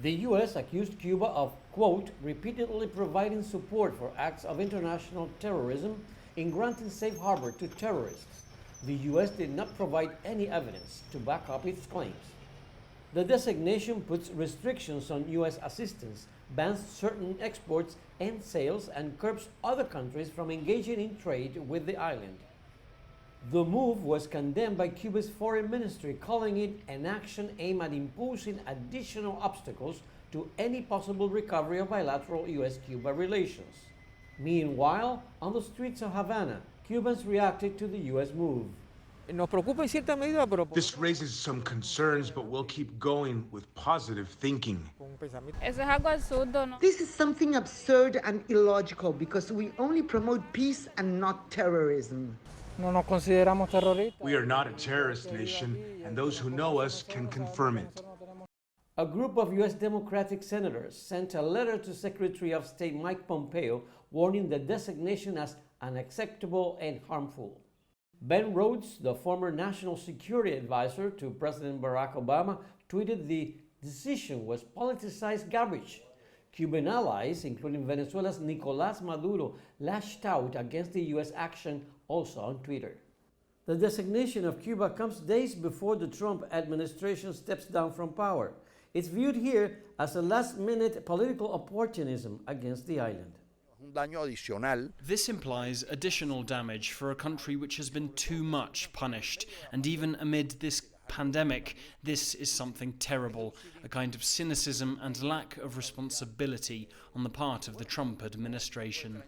The U.S. accused Cuba of, quote, repeatedly providing support for acts of international terrorism in granting safe harbor to terrorists. The U.S. did not provide any evidence to back up its claims. The designation puts restrictions on U.S. assistance, bans certain exports and sales, and curbs other countries from engaging in trade with the island. The move was condemned by Cuba's foreign ministry, calling it an action aimed at imposing additional obstacles to any possible recovery of bilateral U.S.-Cuba relations. Meanwhile, on the streets of Havana, Cubans reacted to the U.S. move. This raises some concerns, but we'll keep going with positive thinking. This is something absurd and illogical because we only promote peace and not terrorism. We are not a terrorist nation, and those who know us can confirm it. A group of U.S. Democratic senators sent a letter to Secretary of State Mike Pompeo warning the designation as unacceptable and harmful. Ben Rhodes, the former national security advisor to President Barack Obama, tweeted the decision was politicized garbage. Cuban allies, including Venezuela's Nicolás Maduro, lashed out against the U.S. action also on Twitter. The designation of Cuba comes days before the Trump administration steps down from power. It's viewed here as a last-minute political opportunism against the island. This implies additional damage for a country which has been too much punished, and even amid this pandemic, this is something terrible, a kind of cynicism and lack of responsibility on the part of the Trump administration.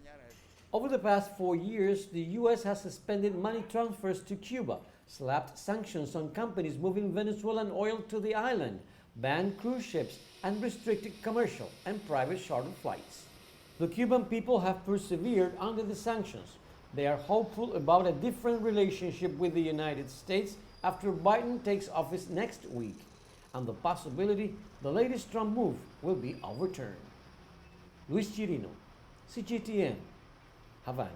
Over the past 4 years, the U.S. has suspended money transfers to Cuba, slapped sanctions on companies moving Venezuelan oil to the island, banned cruise ships, and restricted commercial and private charter flights. The Cuban people have persevered under the sanctions. They are hopeful about a different relationship with the United States after Biden takes office next week, and the possibility the latest Trump move will be overturned. Luis Chirino, CGTN, Havana.